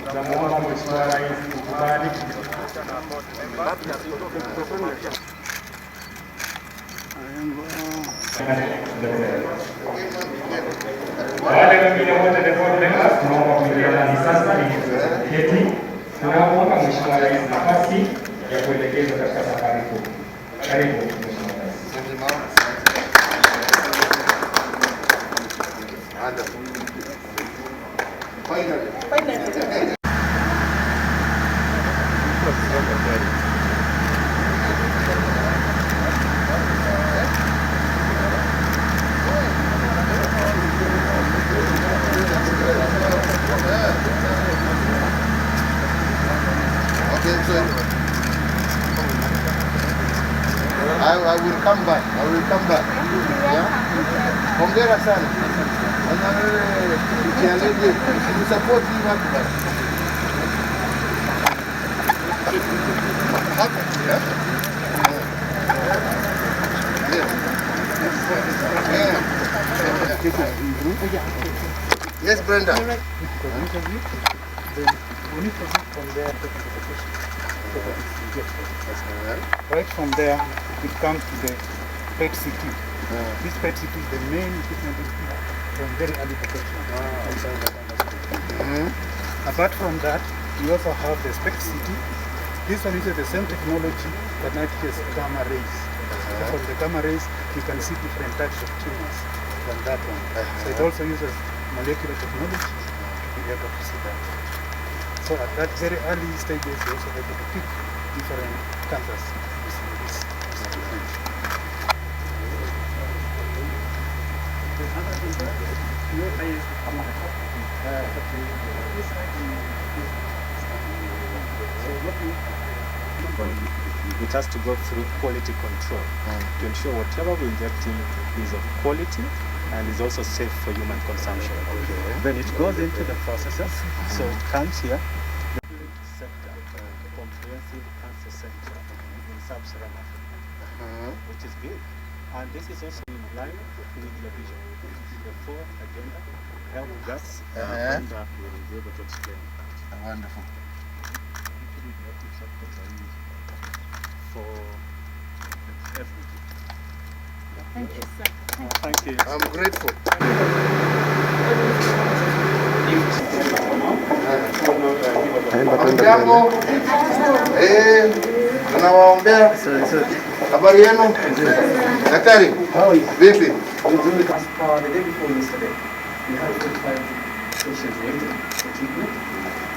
Tunamuomba Mheshimiwa Rais kukubali wale wengine wote tunaomba kuingia ndani sasa ili tuweze kuketi. Tunaomba Mheshimiwa Rais nafasi ya kuelekezwa katika safari kuu. Karibu Mheshimiwa Rais. Finally. I will come back. Yeah? Hongera sana. Ukiangalia support hii watu basi. Yes, Brenda. Right from there, it comes to the PET CT. This PET CT is the main equipment from very early detection. Apart from that, we also have the SPECT CT. This one uses the same technology but now it uses gamma rays. So from the gamma rays, you can see different types of tumors than that one. So it also uses molecular technology to be able to see that. So at that very early stages, you're also able to pick different cancers using this technology. It has to go through quality control to ensure whatever we're injecting is of quality and is also safe for human consumption. Then it goes into the processes, so it comes here. Sector, comprehensive cancer center in sub-Saharan Africa, which is big. And this is also in line with your vision. The fourth agenda, help us, and we will be able to explain. Wonderful. For everything. Thank you, sir. Thank you. I'm grateful. Jambo. Tunawaombea. Habari yenu? Daktari. Vipi? The day before yesterday, we had 45 patients waiting for treatment.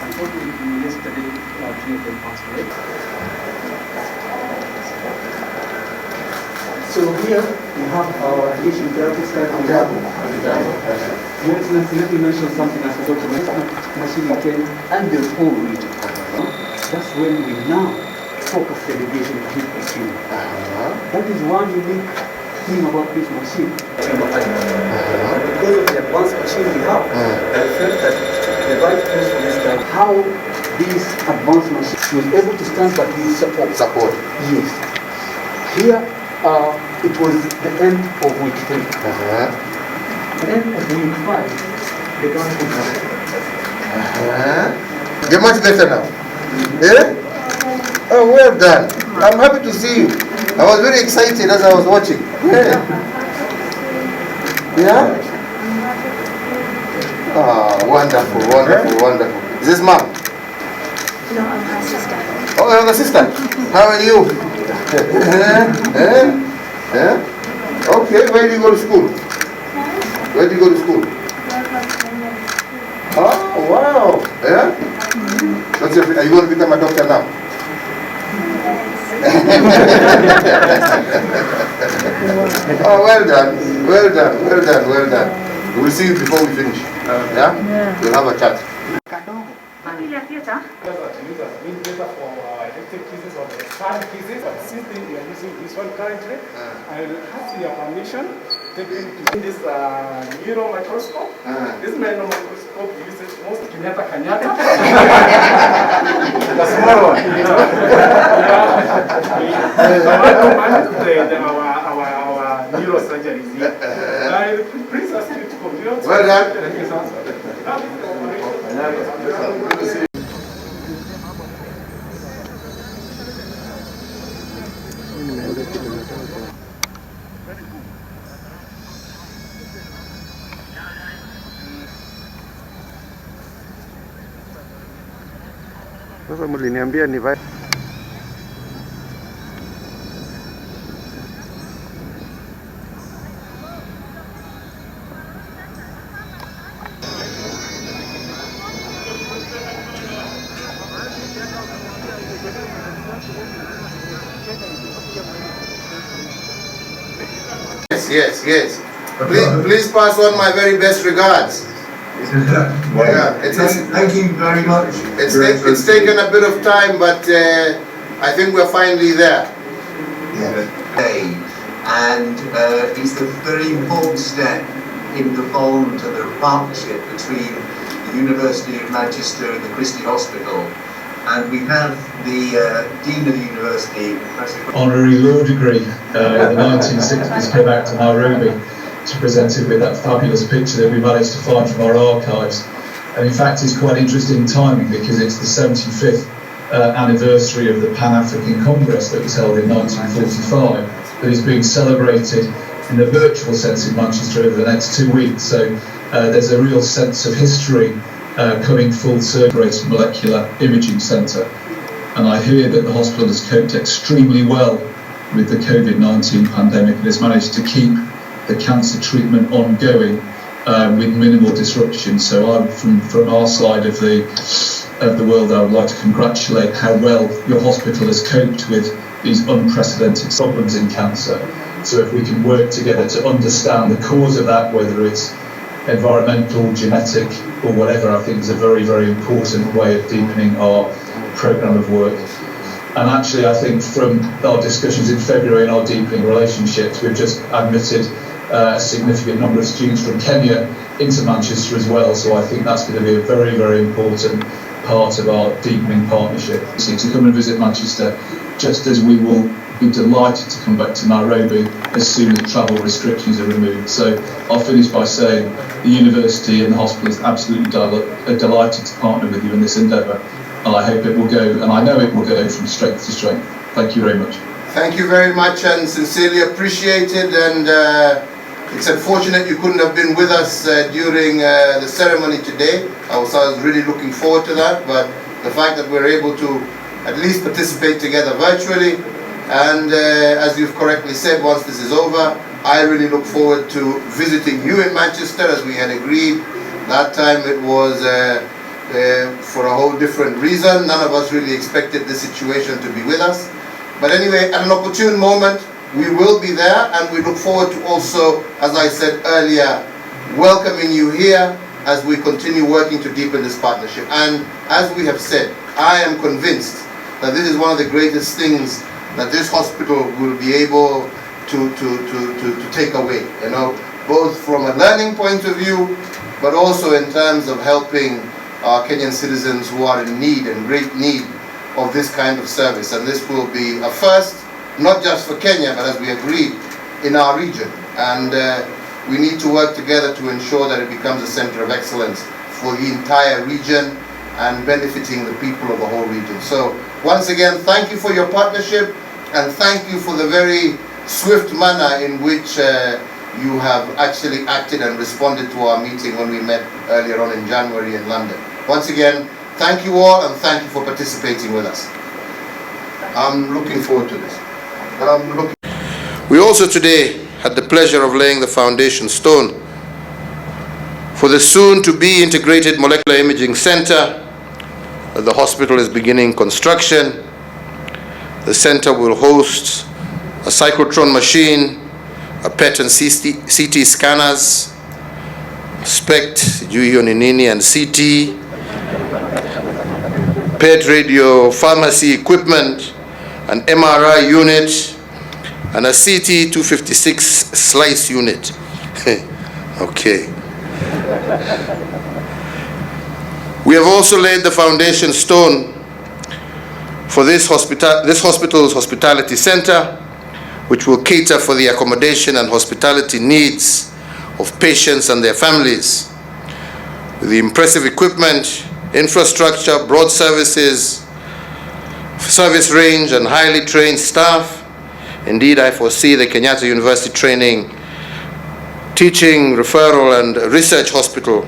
Unfortunately, yesterday, 3 of them passed away. So here we have our radiation therapy site on the Your Excellency, let me mention something I forgot to mention. Machine in Kenya and the whole region. That's when we now focus the radiation heat machine. That is one unique thing about this machine. Because of the advanced machine we have, I felt that the right place for this guy, how this advanced machine was able to stand but with support. Yes. Here, it was the end of week 3. The end of week 5, the guy was You're much better now. Yeah? Oh, well done. I'm happy to see you. I was very excited as I was watching. Yeah? Oh, wonderful, wonderful, wonderful. Is this mom? No, I'm her sister. Oh, you're the sister. How are you? Okay, where do you go to school? Where do you go to school? Oh, wow. Yeah? What's your, are you going to become a doctor now? Oh, well done. Well done. Well done. Well done. We'll see you before we finish. Yeah? We'll have a chat. Since we are using this one currently, I will ask your permission This neuro microscope. This neuro microscope uses most Kenyatta. The small one. Our neurosurgeries here. It brings us to computers. Well done. Sasa mliniambia nivae. Yes. Please pass on my very best regards. Thank you very much. It's taken a bit of time, but I think we're finally there. And it's a very important step in the bond and the partnership between the University of Manchester and the Christie Hospital. And we have the Dean of the University, Professor... Honorary law degree in the 1960s, came back to Nairobi to present it with that fabulous picture that we managed to find from our archives. And in fact, it's quite interesting timing because it's the 75th anniversary of the Pan-African Congress that was held in 1945 that is being celebrated in a virtual sense in Manchester over the next 2 weeks. So there's a real sense of history coming full circle. Molecular Imaging Centre, and I hear that the hospital has coped extremely well with the COVID-19 pandemic and has managed to keep the cancer treatment ongoing with minimal disruption. So from our side of the world, I would like to congratulate how well your hospital has coped with these unprecedented problems in cancer. So if we can work together to understand the cause of that, whether it's environmental, genetic, or whatever, I think is a very, very important way of deepening our programme of work. And actually, I think from our discussions in February and our deepening relationships, we've just admitted a significant number of students from Kenya into Manchester as well. So I think that's going to be a very, very important part of our deepening partnership. So to come and visit Manchester, just as we will be delighted to come back to Nairobi as soon as travel restrictions are removed. So I'll finish by saying the university and the hospital is absolutely delighted to partner with you in this endeavour, and I hope it will go, and I know it will go from strength to strength. Thank you very much. Thank you very much and sincerely appreciated, and it's unfortunate you couldn't have been with us during the ceremony today. I was really looking forward to that, but the fact that we're able to at least participate together virtually, and as you've correctly said, once this is over, I really look forward to visiting you in Manchester as we had agreed. That time it was for a whole different reason. None of us really expected this situation to be with us. But anyway, at an opportune moment, we will be there, and we look forward to also, as I said earlier, welcoming you here as we continue working to deepen this partnership. And as we have said, I am convinced that this is one of the greatest things that this hospital will be able to take away, you know, both from a learning point of view, but also in terms of helping our Kenyan citizens who are in need and great need of this kind of service. And this will be a first, not just for Kenya, but as we agreed, in our region. And we need to work together to ensure that it becomes a center of excellence for the entire region and benefiting the people of the whole region. So once again, thank you for your partnership, and thank you for the very swift manner in which you have actually acted and responded to our meeting when we met earlier on in January in London. Once again, thank you all, and thank you for participating with us. I'm looking forward to this. We also today had the pleasure of laying the foundation stone for the soon-to-be integrated molecular imaging center. The hospital is beginning construction. The center will host a cyclotron machine, a PET and CT scanners, SPECT, Nini and CT, PET radio pharmacy equipment, an MRI unit, and a CT 256 slice unit. Okay. We have also laid the foundation stone for this hospital's hospitality center, which will cater for the accommodation and hospitality needs of patients and their families. With the impressive equipment, infrastructure, broad services, service range, and highly trained staff, indeed I foresee the Kenyatta University Training, Teaching, Referral, and Research Hospital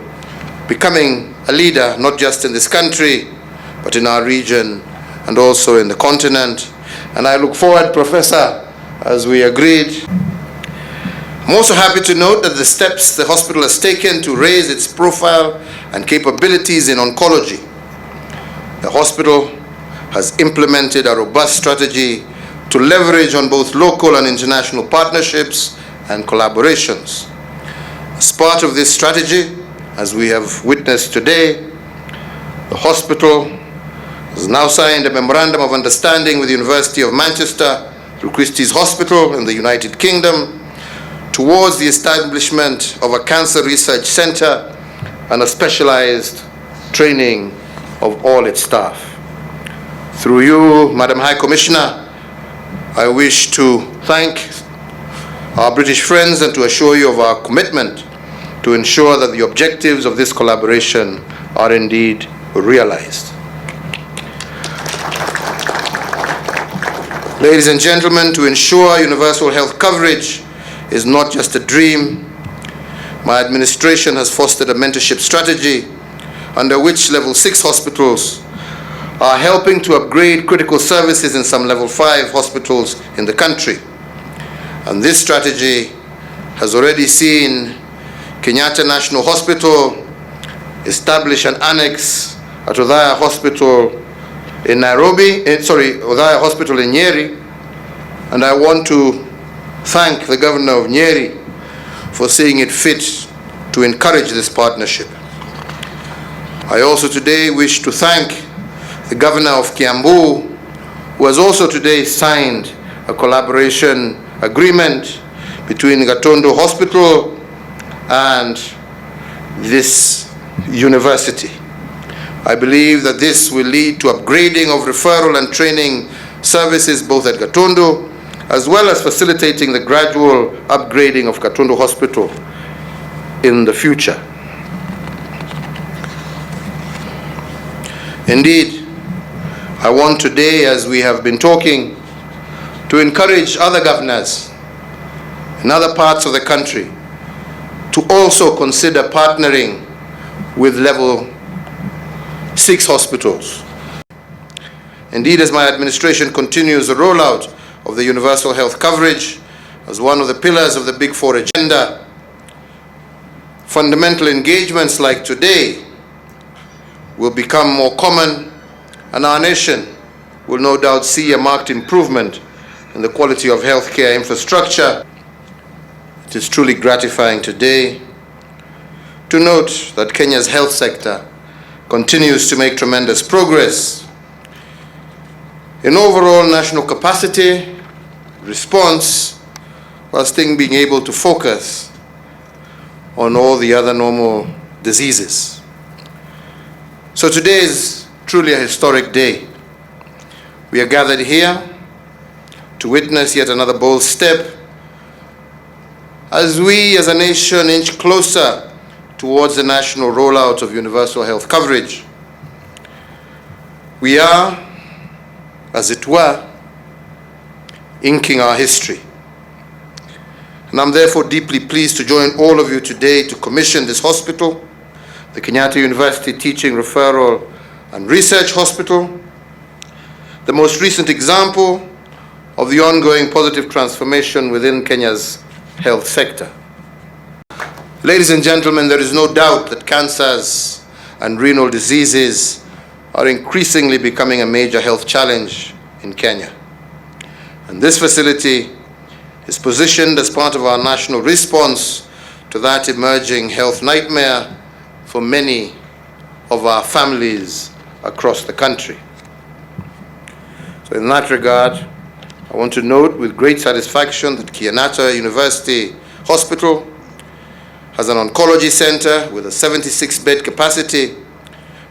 becoming a leader not just in this country, but in our region and also in the continent. And I look forward, Professor, as we agreed. I'm also happy to note that the steps the hospital has taken to raise its profile and capabilities in oncology. The hospital has implemented a robust strategy to leverage on both local and international partnerships and collaborations. As part of this strategy, as we have witnessed today, the hospital has now signed a memorandum of understanding with the University of Manchester through Christie's Hospital in the United Kingdom towards the establishment of a cancer research center and a specialized training of all its staff. Through you, Madam High Commissioner, I wish to thank our British friends and to assure you of our commitment to ensure that the objectives of this collaboration are indeed realized. Ladies and gentlemen, to ensure universal health coverage is not just a dream, my administration has fostered a mentorship strategy under which level 6 hospitals are helping to upgrade critical services in some level 5 hospitals in the country. And this strategy has already seen Kenyatta National Hospital establish an annex at Othaya Hospital in Othaya Hospital in Nyeri, and I want to thank the Governor of Nyeri for seeing it fit to encourage this partnership. I also today wish to thank the Governor of Kiambu, who has also today signed a collaboration agreement between Gatondo Hospital and this university. I believe that this will lead to upgrading of referral and training services both at Gatondo, as well as facilitating the gradual upgrading of Gatondo Hospital in the future. Indeed, I want today, as we have been talking, to encourage other governors in other parts of the country to also consider partnering with level 6 hospitals. Indeed, as my administration continues the rollout of the universal health coverage as one of the pillars of the Big Four agenda, fundamental engagements like today will become more common, and our nation will no doubt see a marked improvement in the quality of healthcare infrastructure. It is truly gratifying today to note that Kenya's health sector continues to make tremendous progress in overall national capacity, response, whilst being able to focus on all the other normal diseases. So today is truly a historic day. We are gathered here to witness yet another bold step as we as a nation inch closer towards the national rollout of universal health coverage. We are, as it were, inking our history. And I'm therefore deeply pleased to join all of you today to commission this hospital, the Kenyatta University Teaching, Referral, and Research Hospital, the most recent example of the ongoing positive transformation within Kenya's health sector. Ladies and gentlemen, there is no doubt that cancers and renal diseases are increasingly becoming a major health challenge in Kenya. And this facility is positioned as part of our national response to that emerging health nightmare for many of our families across the country. So in that regard, I want to note with great satisfaction that Kenyatta University Hospital has an oncology center with a 76-bed capacity,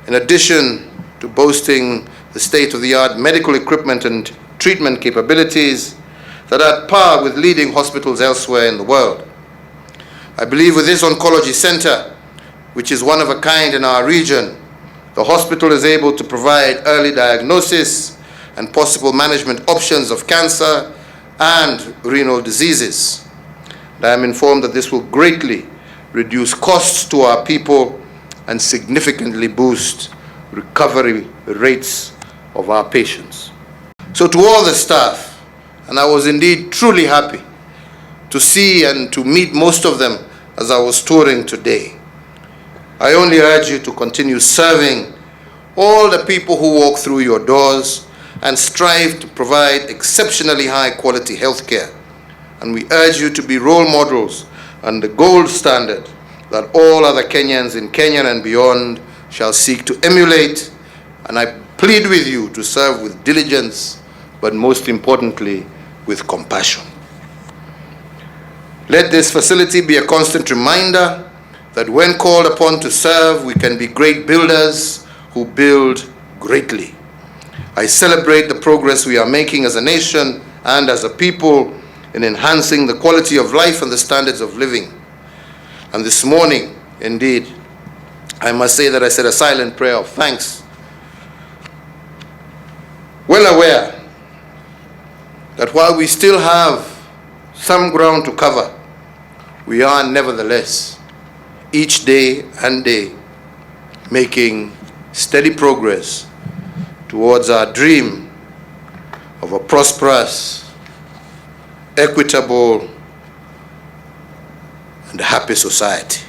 in addition to boasting the state-of-the-art medical equipment and treatment capabilities that are at par with leading hospitals elsewhere in the world. I believe with this oncology center, which is one of a kind in our region, the hospital is able to provide early diagnosis and possible management options of cancer and renal diseases. And I am informed that this will greatly reduce costs to our people and significantly boost recovery rates of our patients. So to all the staff, and I was indeed truly happy to see and to meet most of them as I was touring today, I only urge you to continue serving all the people who walk through your doors and strive to provide exceptionally high quality health care. And we urge you to be role models and the gold standard that all other Kenyans in Kenya and beyond shall seek to emulate. And I plead with you to serve with diligence, but most importantly, with compassion. Let this facility be a constant reminder that when called upon to serve, we can be great builders who build greatly. I celebrate the progress we are making as a nation and as a people in enhancing the quality of life and the standards of living. And this morning, indeed, I must say that I said a silent prayer of thanks, well aware that while we still have some ground to cover, we are nevertheless each day and day making steady progress towards our dream of a prosperous, equitable, and happy society.